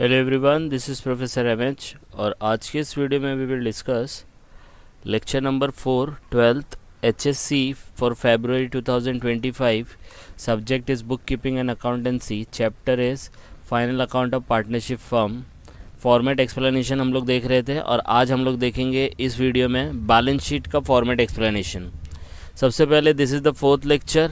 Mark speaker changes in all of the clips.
Speaker 1: Hello everyone, this is professor MH और आज के इस वीडियो में we will discuss lecture number 4 twelfth HSC for February 2025। Subject is book keeping and accountancy. Chapter is final account of partnership firm. Format explanation हम लोग देख रहे थे और आज हम लोग देखेंगे इस वीडियो में बैलेंस शीट का फॉर्मेट एक्सप्लेनेशन। सबसे पहले this is the fourth lecture.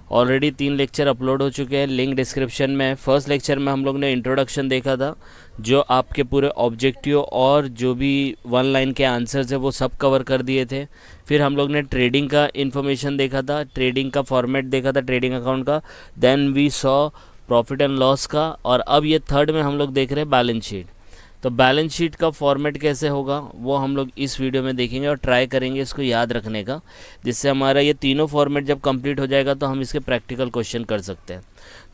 Speaker 1: Already 3 lecture upload हो चुके हैं, लिंक डिस्क्रिप्शन में। फर्स्ट लेक्चर में हम लोग ने इंट्रोडक्शन देखा था, जो आपके पूरे ऑब्जेक्टिव और जो भी 1 लाइन के आंसर्स है वो सब कवर कर दिए थे। फिर हम लोग ने ट्रेडिंग का इन्फॉर्मेशन देखा था, ट्रेडिंग का फॉर्मेट देखा था, ट्रेडिंग अकाउंट का। Then we saw profit and loss का, और अब ये थर्ड में हम लोग देख रहे हैं बैलेंस शीट। तो बैलेंस शीट का फॉर्मेट कैसे होगा वो हम लोग इस वीडियो में देखेंगे और ट्राई करेंगे इसको याद रखने का, जिससे हमारा ये तीनों फॉर्मेट जब कंप्लीट हो जाएगा तो हम इसके प्रैक्टिकल क्वेश्चन कर सकते हैं।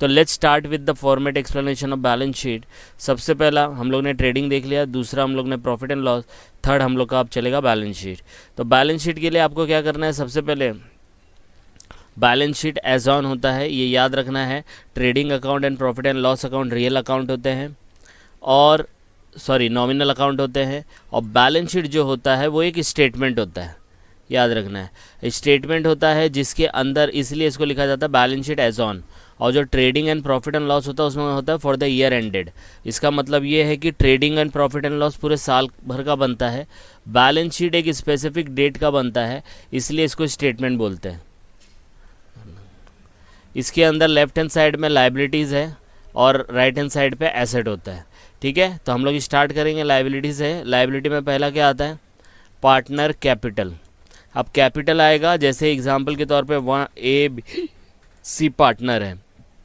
Speaker 1: तो let's start with the format explanation of balance sheet. सबसे पहला हम लोग ने ट्रेडिंग देख लिया, दूसरा हम लोग ने प्रॉफिट एंड लॉस, थर्ड हम लोग का अब चलेगा बैलेंस शीट। तो बैलेंस शीट के लिए आपको क्या करना है, सबसे पहले बैलेंस शीट एज ऑन होता है, ये याद रखना है। Trading account and profit and loss account real account होते हैं और नॉमिनल अकाउंट होते हैं। और बैलेंस शीट जो होता है वो एक स्टेटमेंट होता है, याद रखना है। स्टेटमेंट होता है जिसके अंदर, इसलिए इसको लिखा जाता है बैलेंस शीट एज ऑन। और जो trading and profit and loss होता है उसमें होता है फॉर द ईयर एंडेड। इसका मतलब ये है कि trading and profit and loss पूरे साल भर का बनता है, बैलेंस शीट एक स्पेसिफिक डेट का बनता है, इसलिए इसको स्टेटमेंट बोलते हैं। इसके अंदर लेफ्ट हैंड साइड में लाइबिलिटीज़ है और राइट हैंड साइड पे एसेट होता है। ठीक है, तो हम लोग स्टार्ट करेंगे। लाइबिलिटीज़ है, लाइबिलिटी में पहला क्या आता है, पार्टनर कैपिटल। अब कैपिटल आएगा, जैसे एग्जांपल के तौर पे 1 A B C पार्टनर है,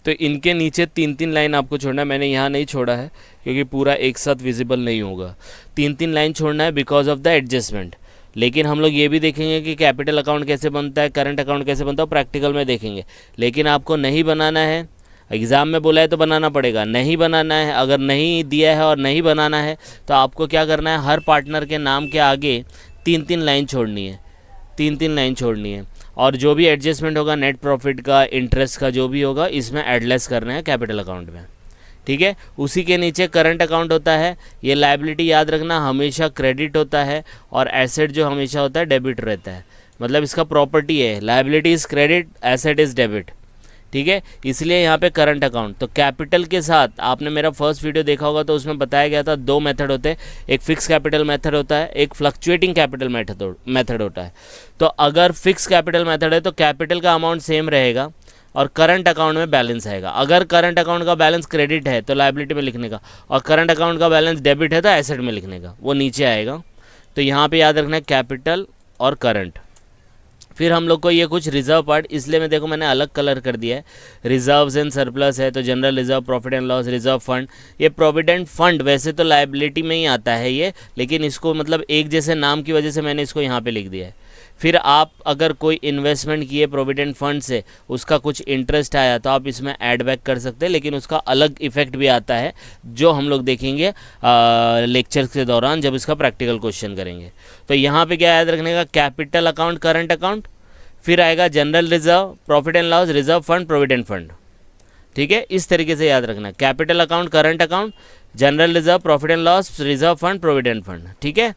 Speaker 1: तो इनके नीचे 3-3 लाइन आपको छोड़ना है। मैंने यहाँ नहीं छोड़ा है क्योंकि पूरा एक साथ विजिबल नहीं होगा। 3-3 लाइन छोड़ना है बिकॉज ऑफ द एडजस्टमेंट। लेकिन हम लोग ये भी देखेंगे कि कैपिटल अकाउंट कैसे बनता है, करंट अकाउंट कैसे बनता है, प्रैक्टिकल में देखेंगे। लेकिन आपको नहीं बनाना है, एग्ज़ाम में बोला है तो बनाना पड़ेगा। नहीं बनाना है, अगर नहीं दिया है और नहीं बनाना है तो आपको क्या करना है, हर पार्टनर के नाम के आगे 3-3 लाइन छोड़नी है, 3-3 लाइन छोड़नी है। और जो भी एडजस्टमेंट होगा नेट प्रॉफिट का, इंटरेस्ट का, जो भी होगा इसमें एडलेस करना है कैपिटल अकाउंट में। ठीक है, उसी के नीचे करंट अकाउंट होता है। ये लायबिलिटी याद रखना हमेशा क्रेडिट होता है और एसेट जो हमेशा होता है डेबिट रहता है। मतलब इसका प्रॉपर्टी है, liability is credit, asset is debit. ठीक है, इसलिए यहाँ पे करंट अकाउंट। तो कैपिटल के साथ आपने मेरा फर्स्ट वीडियो देखा होगा तो उसमें बताया गया था 2 मेथड होते हैं, एक फिक्स कैपिटल मेथड होता है, एक फ्लक्चुएटिंग कैपिटल मेथड होता है। तो अगर फिक्स कैपिटल मेथड है तो कैपिटल का अमाउंट सेम रहेगा और करंट अकाउंट में बैलेंस आएगा। अगर करंट अकाउंट का बैलेंस क्रेडिट है तो लायबिलिटी में लिखने का, और करंट अकाउंट का बैलेंस डेबिट है तो एसेट में लिखने का, वो नीचे आएगा। तो यहाँ पे याद रखना है कैपिटल और करंट। फिर हम लोग को ये कुछ रिजर्व पार्ट, इसलिए मैं देखो मैंने अलग कलर कर दिया है। रिजर्व्स एंड सरप्लस है तो general reserve, profit and loss, reserve fund. ये प्रोविडेंट फंड वैसे तो लायबिलिटी में ही आता है ये, लेकिन इसको मतलब एक जैसे नाम की वजह से मैंने इसको यहाँ पे लिख दिया है। फिर आप अगर कोई इन्वेस्टमेंट किए प्रोविडेंट फंड से, उसका कुछ इंटरेस्ट आया तो आप इसमें ऐड बैक कर सकते हैं, लेकिन उसका अलग इफेक्ट भी आता है जो हम लोग देखेंगे लेक्चर्स के दौरान जब इसका प्रैक्टिकल क्वेश्चन करेंगे। तो यहाँ पे क्या याद रखने का, कैपिटल अकाउंट, करंट अकाउंट, फिर आएगा general reserve, profit and loss, reserve fund, provident fund. ठीक है, इस तरीके से याद रखना, capital account, current account, general reserve, profit and loss, reserve fund, provident fund. ठीक है,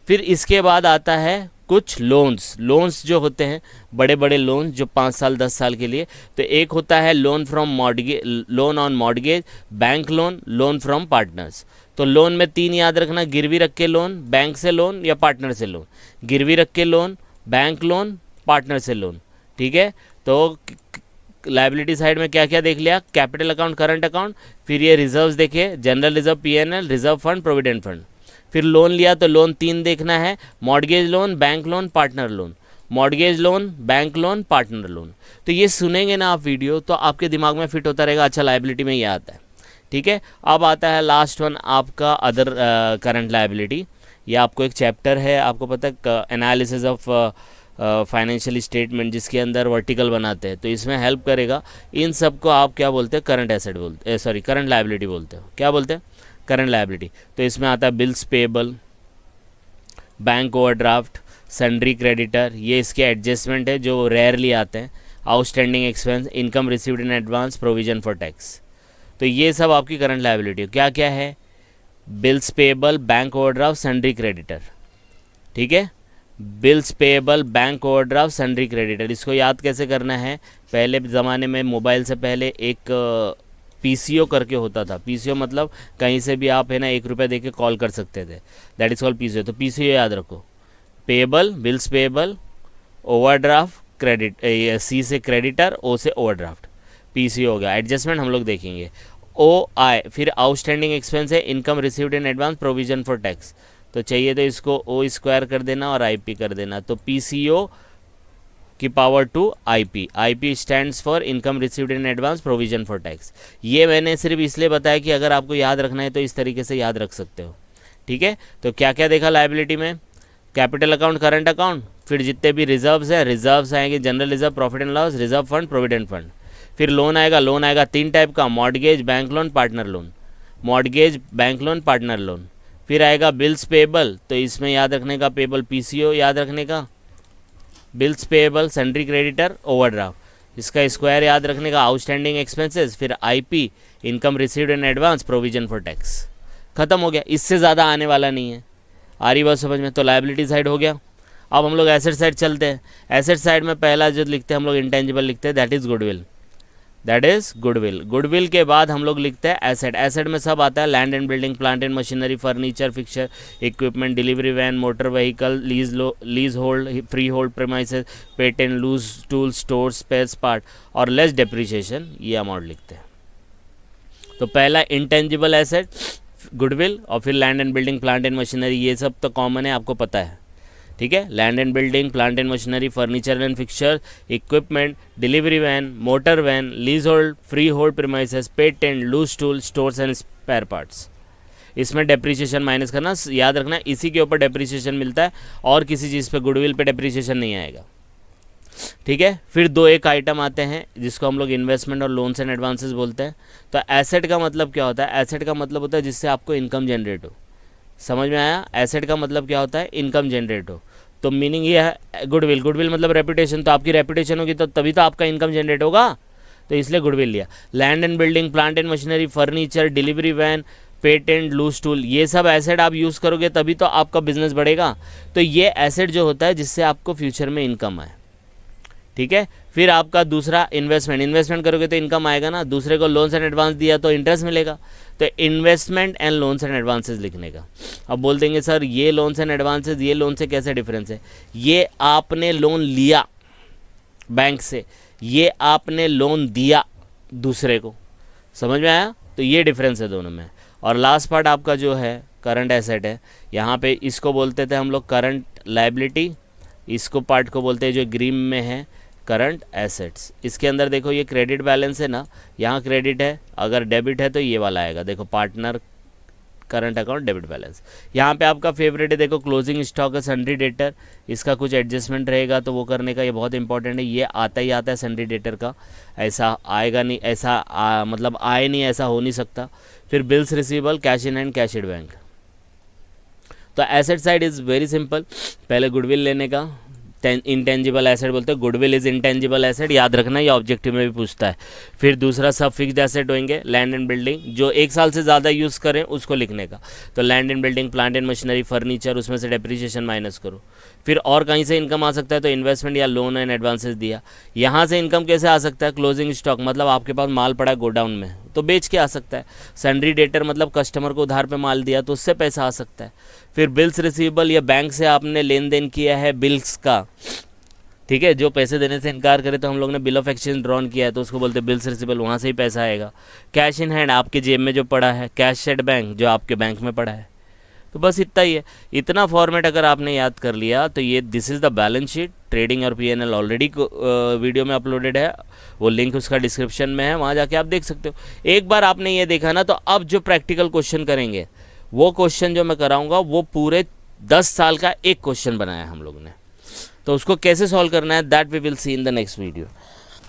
Speaker 1: फिर इसके बाद आता है कुछ लोन्स जो होते हैं, बड़े बड़े लोन्स जो 5 साल 10 साल के लिए। तो एक होता है loan from mortgage, loan on mortgage, bank loan, loan from partners. तो लोन में 3 याद रखना, गिरवी रख के लोन, बैंक से लोन या पार्टनर से लोन। गिरवी रख के लोन, बैंक लोन, पार्टनर से लोन। ठीक है, तो लायबिलिटी साइड में क्या क्या देख लिया, कैपिटल अकाउंट, करंट अकाउंट, फिर ये रिजर्व्स देखे, general reserve, PNL, reserve fund, provident fund. फिर लोन लिया तो लोन 3 देखना है, mortgage loan, bank loan, partner loan. Mortgage loan, bank loan, partner loan. तो ये सुनेंगे ना आप वीडियो तो आपके दिमाग में फिट होता रहेगा, अच्छा लायबिलिटी में ये आता है। ठीक है, अब आता है लास्ट वन आपका अदर करंट लायबिलिटी। ये आपको एक चैप्टर है, आपको पता है, एनालिसिस ऑफ फाइनेंशियल स्टेटमेंट, जिसके अंदर वर्टिकल बनाते हैं, तो इसमें हेल्प करेगा। इन सब को आप क्या बोलते हैं, करंट एसेट बोलते, करंट लायबिलिटी बोलते हो। क्या बोलते हैं, करंट लायबिलिटी। तो इसमें आता है bills payable, bank overdraft, sundry creditor, ये इसके एडजस्टमेंट है जो रेयरली आते हैं। Outstanding expense, income received in advance, provision for tax. तो ये सब आपकी करंट लायबिलिटी क्या क्या है, bills payable, bank overdraft, sundry creditor. ठीक है, bills payable, bank overdraft, sundry creditor. इसको याद कैसे करना है, पहले ज़माने में मोबाइल से पहले एक पीसीओ करके होता था। पीसीओ मतलब कहीं से भी आप है ना 1 रुपया दे के कॉल कर सकते थे, दैट इज़ कॉल्ड पीसीओ। तो पीसीओ याद रखो, payable, bills payable, overdraft, credit, C से क्रेडिटर, ओ से ओवरड्राफ्ट, पीसीओ हो गया। एडजस्टमेंट हम लोग देखेंगे। ओ आई, फिर आउटस्टैंडिंग एक्सपेंस है, income received in advance, provision for tax. तो चाहिए तो इसको ओ स्क्वायर कर देना और आईपी कर देना, तो पीसीओ की power to IP. IP stands for income received in advance, provision for tax. ये मैंने सिर्फ इसलिए बताया कि अगर आपको याद रखना है तो इस तरीके से याद रख सकते हो। ठीक है, तो क्या क्या देखा लायबिलिटी में, कैपिटल अकाउंट, करंट अकाउंट, फिर जितने भी रिजर्व्स है, रिजर्व्स आएंगे general reserve, profit and loss, reserve fund, provident fund. फिर लोन आएगा, लोन आएगा 3 टाइप का, mortgage, bank loan, partner loan. Mortgage, bank loan, partner loan. फिर आएगा बिल्स पेएबल, तो इसमें याद रखने का पेएबल पीसीओ याद रखने का, bills payable, sundry creditor, overdraft, इसका स्क्वायर याद रखने का, आउटस्टैंडिंग एक्सपेंसेस, फिर IP, income received in advance, provision for tax. खत्म हो गया, इससे ज़्यादा आने वाला नहीं है। आ रही बात समझ में? तो लायबिलिटी साइड हो गया। अब हम लोग एसेट साइड चलते हैं। एसेट साइड में पहला जो लिखते हैं हम लोग इंटेंजिबल लिखते हैं, that is goodwill. That is goodwill. Goodwill के बाद हम लोग लिखते हैं एसेट। एसेट में सब आता है, land and building, plant and machinery, furniture, fixture, equipment, delivery van, motor vehicle, lease hold, free hold premises, patent, loose tools, store, space part और लेस डेप्रिसिएशन, ये अमाउंट लिखते हैं। तो पहला इंटेंजिबल एसेट गुडविल, और फिर land and building, plant and machinery, ये सब तो कॉमन है, आपको पता है। ठीक है, land and building, plant and machinery, furniture and fixture, equipment, delivery van, motor van, lease hold, free hold premises, patent, loose tool, stores and spare parts. इसमें डेप्रिसिएशन माइनस करना, याद रखना इसी के ऊपर डेप्रिसिएशन मिलता है और किसी चीज़ पे गुडविल पे डेप्रिसिएशन नहीं आएगा। ठीक है, फिर 2 एक आइटम आते हैं जिसको हम लोग इन्वेस्टमेंट और लोन्स एंड एडवांसेस बोलते हैं। तो एसेट का मतलब क्या होता है, एसेट का मतलब होता है जिससे आपको इनकम जनरेट हो। समझ में आया? एसेट का मतलब क्या होता है, इनकम जनरेट हो। तो मीनिंग ये है गुडविल, गुडविल मतलब रेपुटेशन, तो आपकी रेपुटेशन होगी तो तभी तो आपका इनकम जनरेट होगा, तो इसलिए गुडविल लिया। Land and building, plant and machinery, furniture, delivery van, patent, loose tool, ये सब एसेट आप यूज़ करोगे तभी तो आपका बिजनेस बढ़ेगा। तो ये एसेट जो होता है जिससे आपको फ्यूचर में इनकम आए। ठीक है, फिर आपका दूसरा इन्वेस्टमेंट, इन्वेस्टमेंट करोगे तो इनकम आएगा ना, दूसरे को लोन्स एंड एडवांस दिया तो इंटरेस्ट मिलेगा। तो investment and loans and advances लिखने का। अब बोल देंगे सर ये लोन्स एंड एडवांसेस, ये लोन से कैसे डिफरेंस है? ये आपने लोन लिया बैंक से, ये आपने लोन दिया दूसरे को। समझ में आया? तो ये डिफरेंस है दोनों में। और लास्ट पार्ट आपका जो है करंट एसेट है, यहाँ पे इसको बोलते थे हम लोग करंट लायबिलिटी, इसको पार्ट को बोलते हैं जो ग्रीन में है करंट एसेट्स। इसके अंदर देखो ये क्रेडिट बैलेंस है ना, यहाँ क्रेडिट है, अगर डेबिट है तो ये वाला आएगा, देखो partner current account debit balance. यहाँ पे आपका फेवरेट है, देखो क्लोजिंग स्टॉक है, सन्ड्री डेटर, इसका कुछ एडजस्टमेंट रहेगा तो वो करने का, ये बहुत इंपॉर्टेंट है। ये आता ही आता है सन्ड्री डेटर का, ऐसा आएगा नहीं, ऐसा मतलब आए नहीं, ऐसा हो नहीं सकता। फिर bills receivable, cash in hand, cash at bank. तो asset side is very simple, पहले गुडविल लेने का, इंटेंजिबल एसेट बोलते हैं, गुडविल इज इंटेंजिबल एसेट, याद रखना, ये ऑब्जेक्टिव में भी पूछता है। फिर दूसरा सब फिक्स्ड एसेट होंगे, लैंड एंड बिल्डिंग, जो 1 साल से ज़्यादा यूज़ करें उसको लिखने का। तो land and building, plant and machinery, furniture, उसमें से डेप्रिसिएशन माइनस करो। फिर और कहीं से इनकम आ सकता है तो इन्वेस्टमेंट या लोन एंड एडवांसेस दिया। यहाँ से इनकम कैसे आ सकता है? क्लोजिंग स्टॉक मतलब आपके पास माल पड़ा है गोडाउन में तो बेच के आ सकता है। सन्ड्री डेटर मतलब कस्टमर को उधार पे माल दिया तो उससे पैसा आ सकता है। फिर बिल्स रिसीवेबल, या बैंक से आपने लेन देन किया है बिल्स का, ठीक है, जो पैसे देने से इनकार करे तो हम लोग ने बिल ऑफ एक्सचेंज ड्रॉन किया है तो उसको बोलते हैं बिल्स रिसीवेबल, वहाँ से ही पैसा आएगा। कैश इन हैंड, आपके जेब में जो पड़ा है, कैश एट बैंक, जो आपके बैंक में पड़ा है। तो बस इतना ही है। इतना फॉर्मेट अगर आपने याद कर लिया तो ये this is the balance sheet. Trading और पीएनएल ऑलरेडी वीडियो में अपलोडेड है, वो लिंक उसका डिस्क्रिप्शन में है, वहाँ जाके आप देख सकते हो। एक बार आपने ये देखा ना, तो अब जो प्रैक्टिकल क्वेश्चन करेंगे, वो क्वेश्चन जो मैं कराऊंगा वो पूरे 10 साल का एक क्वेश्चन बनाया हम लोग ने, तो उसको कैसे सॉल्व करना है that we will see in the next video.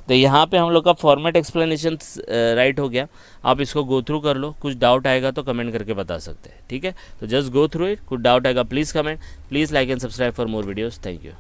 Speaker 1: तो यहाँ पे हम लोग का फॉर्मेट एक्सप्लेनेशन राइट हो गया। आप इसको गो थ्रू कर लो, कुछ डाउट आएगा तो कमेंट करके बता सकते हैं, ठीक है। तो जस्ट गो थ्रू इट, कुछ डाउट आएगा please comment, please like and subscribe for more videos. Thank you.